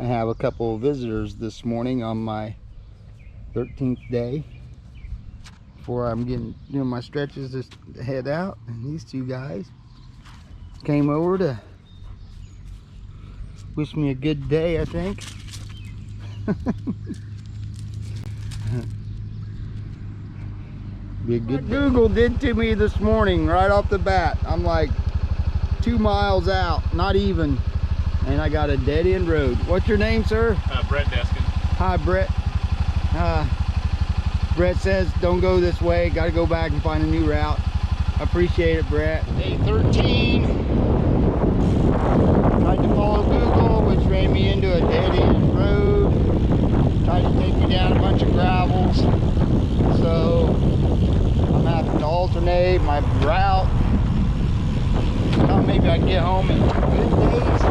I have a couple of visitors this morning on my 13th day before I'm doing my stretches to head out, and these two guys came over to wish me a good day, I think. Be a good Google did to me this morning right off the bat. I'm like 2 miles out, not even, and I got a dead-end road. What's your name, sir? Brett Deskin. Hi, Brett. Brett says don't go this way, got to go back and find a new route. I appreciate it, Brett. Day 13. Tried to follow Google, which ran me into a dead-end road. Tried to take me down a bunch of gravels, so I'm having to alternate my route. Thought maybe I'd get home in good days, but it's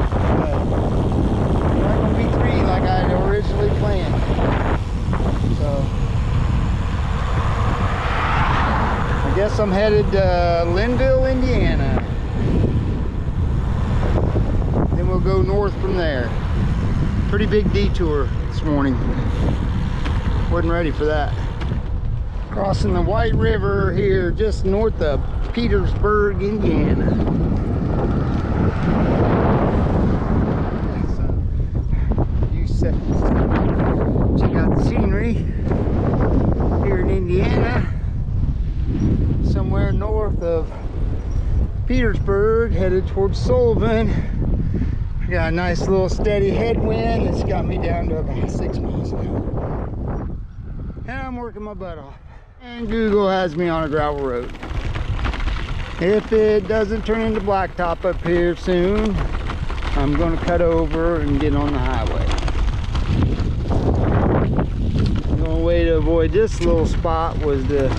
not going to be 3 like I had originally planned. So I guess I'm headed to Linville, Indiana. Then we'll go north from there. Pretty big detour this morning. Wasn't ready for that. Crossing the White River here just north of Petersburg, Indiana. Check out the scenery here in Indiana. Somewhere north of Petersburg, headed towards Selvin. Got a nice little steady headwind that's got me down to about 6 miles an hour. And I'm working my butt off. And Google has me on a gravel road. If it doesn't turn into blacktop up here soon, I'm going to cut over and get on the highway. The only way to avoid this little spot was to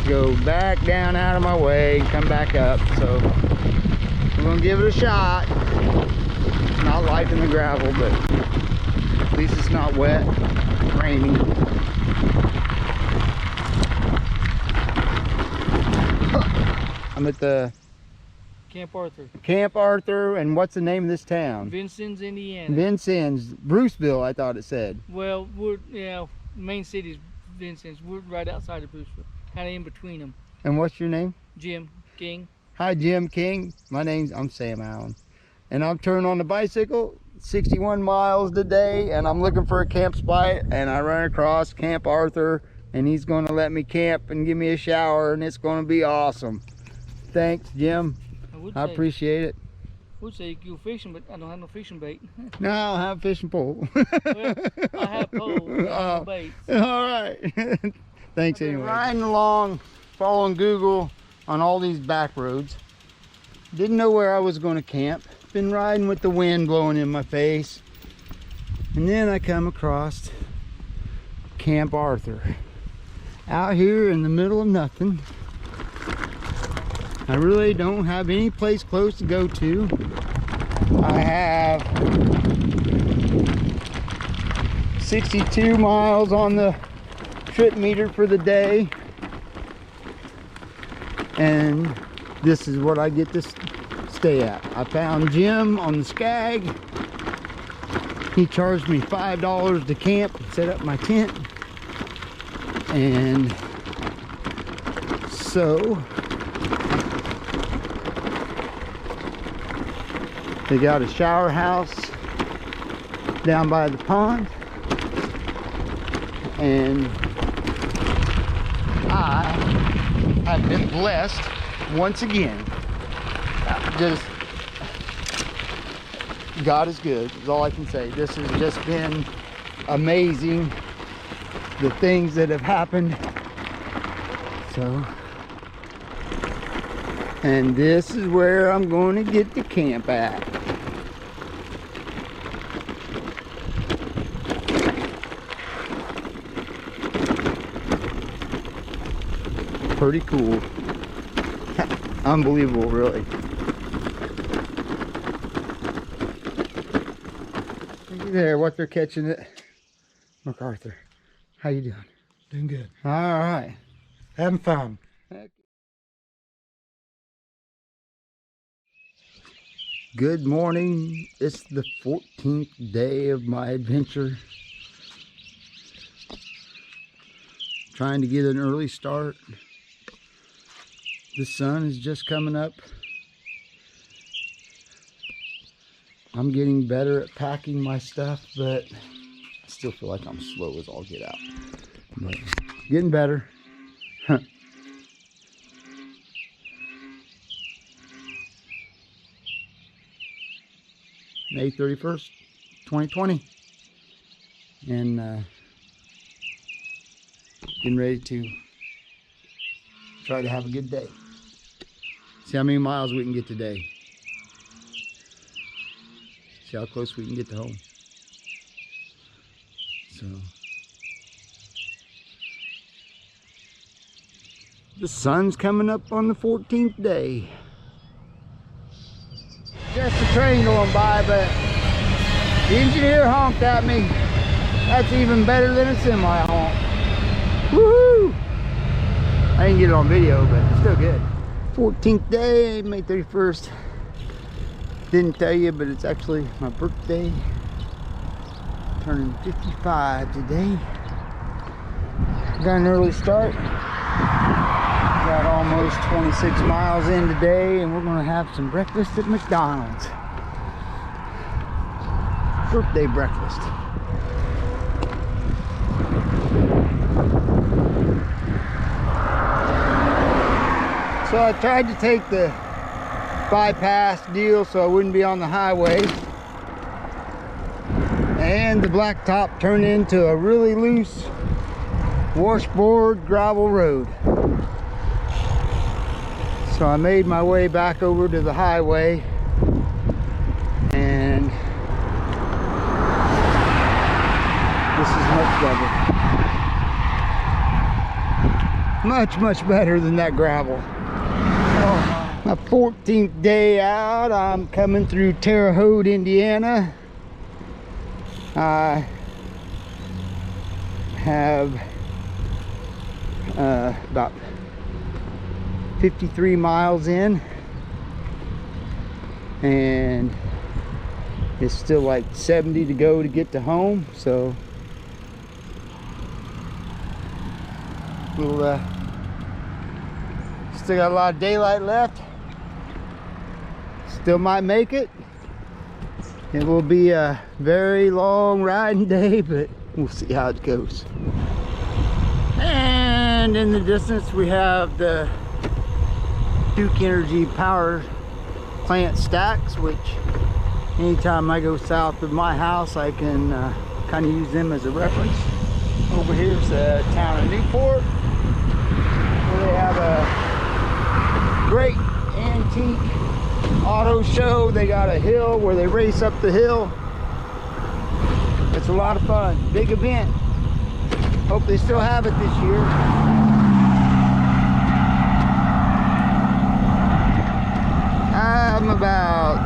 go back down out of my way and come back up. So we're going to give it a shot. Not liking the gravel, but at least it's not wet, rainy. I'm at the Camp Arthur, and what's the name of this town? Vincennes, Indiana. Vincennes, Bruceville, I thought it said. Well, main city's Vincennes. We're right outside of Bruceville, kind of in between them. And what's your name? Jim King. Hi, Jim King. I'm Sam Allen, and I'm turning on the bicycle 61 miles today, and I'm looking for a camp spot, and I run across Camp Arthur, and he's going to let me camp and give me a shower, and it's going to be awesome. Thanks, Jim. I appreciate it. I would say you go fishing, but I don't have no fishing bait. No, I don't have a fishing pole. Well, I have poles, but I have no bait. All right. Thanks anyway. Riding along, following Google on all these back roads. Didn't know where I was going to camp. Been riding with the wind blowing in my face. And then I come across Camp Arthur. Out here in the middle of nothing. I really don't have any place close to go to. I have 62 miles on the trip meter for the day, and this is what I get to stay at. I found Jim on the Skag. He charged me $5 to camp and set up my tent, and so they got a shower house down by the pond, and I have been blessed once again. Just God is good is all I can say. This has just been amazing, the things that have happened. So, and this is where I'm going to get to camp at. Pretty cool. Unbelievable, really. Look there, what they're catching it. MacArthur, how you doing? Doing good. All right. Having fun. Good morning. It's the 14th day of my adventure. Trying to get an early start. The sun is just coming up. I'm getting better at packing my stuff, but I still feel like I'm slow as all get out. But getting better. May 31st, 2020. And getting ready to try to have a good day. See how many miles we can get today. See how close we can get to home. So the sun's coming up on the 14th day. Just a train going by, but the engineer honked at me. That's even better than a semi honk. Woohoo! I didn't get it on video, but it's still good. 14th day, May 31st. Didn't tell you, but it's actually my birthday. Turning 55 today. Got an early start. Got almost 26 miles in today, and we're gonna have some breakfast at McDonald's. Birthday breakfast. So I tried to take the bypass deal so I wouldn't be on the highway. And the blacktop turned into a really loose washboard gravel road. So I made my way back over to the highway, and this is much better. Much better than that gravel. Oh, my 14th day out. I'm coming through Terre Haute, Indiana. I have about 53 miles in, and it's still like 70 to go to get to home, so we'll still got a lot of daylight left. Still might make it. It will be a very long riding day, but we'll see how it goes. And in the distance we have the Duke Energy power plant stacks, which anytime I go south of my house I can kind of use them as a reference. Over here's the town of Newport, where they have a great antique auto show. They got a hill where they race up the hill. It's a lot of fun, big event. Hope they still have it this year. I'm about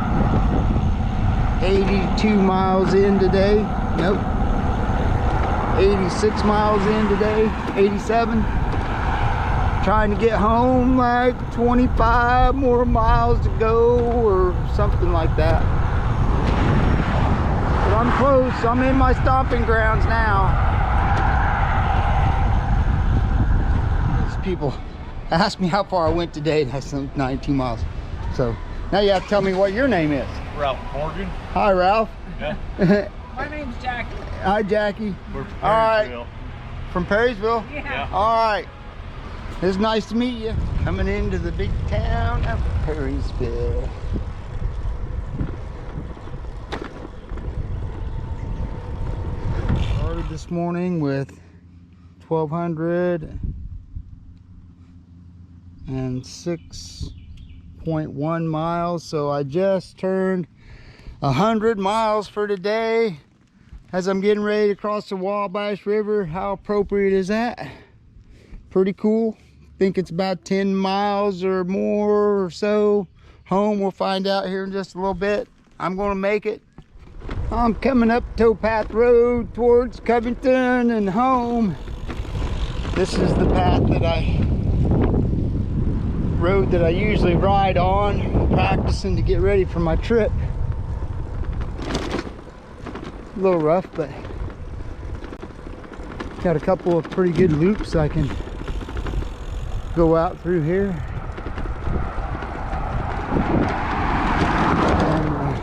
82 miles in today. Nope. 86 miles in today. 87. Trying to get home, like 25 more miles to go or something like that. But I'm close. I'm in my stomping grounds now. These people asked me how far I went today, and I said 19 miles. So now you have to tell me what your name is. Ralph Morgan. Hi, Ralph. Yeah. My name's Jackie. Hi, Jackie. We're from All right. Perrysville. From Perrysville? Yeah. All right. It's nice to meet you. Coming into the big town of Perrysville. Started this morning with 1,206.1 miles, so I just turned 100 miles for today as I'm getting ready to cross the Wabash River. How appropriate is that? Pretty cool. Think it's about 10 miles or more or so home. We'll find out here in just a little bit. I'm gonna make it. I'm coming up Towpath Road towards Covington and home. This is the path that I road that I usually ride on, practicing to get ready for my trip. A little rough, but got a couple of pretty good loops I can go out through here. And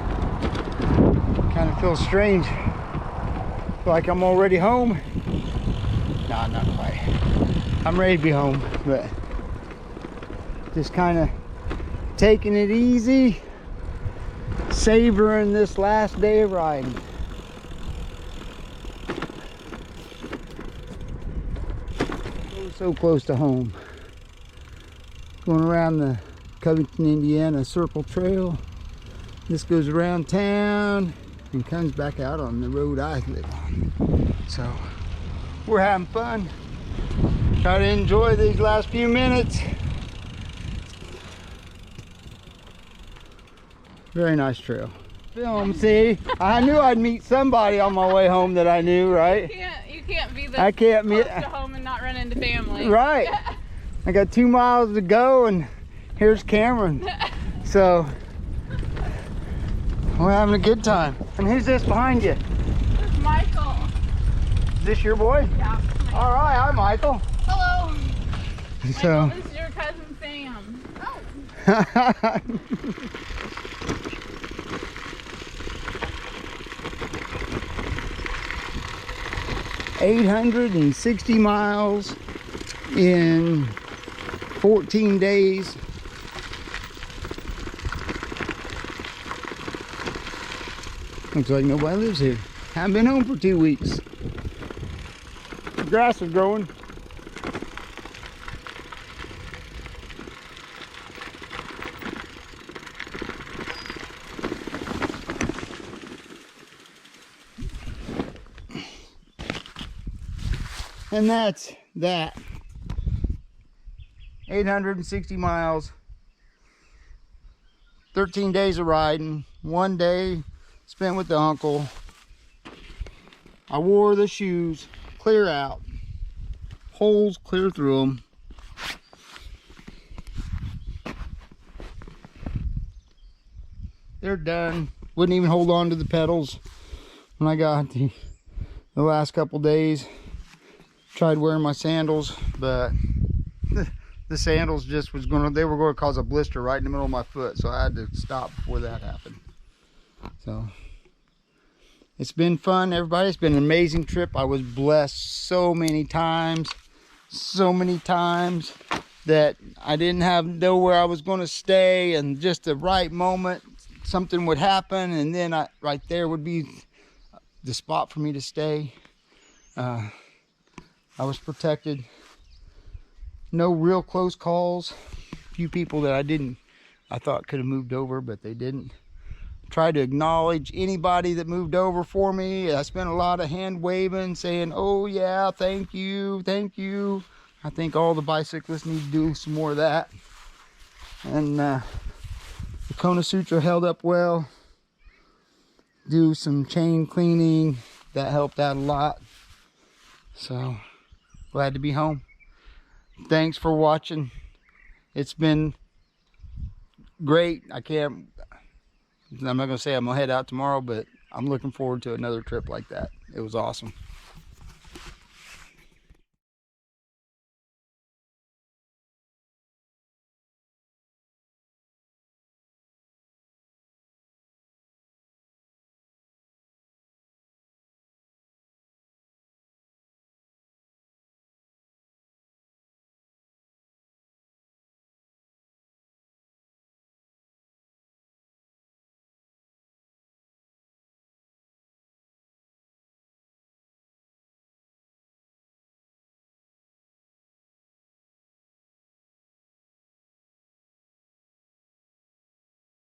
kind of feels strange, like I'm already home. Nah, not quite. I'm ready to be home, but just kind of taking it easy, savoring this last day of riding. So close to home. Going around the Covington, Indiana Circle Trail. This goes around town and comes back out on the road I live on. So we're having fun. Try to enjoy these last few minutes. Very nice trail. Film, see? I knew I'd meet somebody on my way home that I knew, right? You can't be I can't close meet to home and not run into family. Right. I got 2 miles to go and here's Cameron. So we're having a good time. And who's this behind you? It's Michael. Is this your boy? Yeah. All right, hi Michael. Hello. So Michael, this is your cousin Sam. Oh. 860 miles in 14 days. Looks like nobody lives here. Haven't been home for 2 weeks. The grass is growing. And that's that. 860 miles, 13 days of riding, 1 day spent with the uncle. I wore the shoes clear out, holes clear through them. They're done. Wouldn't even hold on to the pedals when I got the last couple days. Tried wearing my sandals, but the sandals just was they were going to cause a blister right in the middle of my foot, so I had to stop before that happened. So it's been fun, everybody. It's been an amazing trip. I was blessed so many times that I didn't know where I was going to stay, and just the right moment something would happen, and then right there would be the spot for me to stay. I was protected. No real close calls. A few people that I thought could have moved over, but they didn't. Tried to acknowledge anybody that moved over for me. I spent a lot of hand waving, saying, oh yeah, thank you, thank you. I think all the bicyclists need to do some more of that. And the Kona Sutra held up well. Do some chain cleaning. That helped out a lot. So glad to be home. Thanks for watching. It's been great. I'm not gonna say I'm gonna head out tomorrow, but I'm looking forward to another trip like that. It was awesome.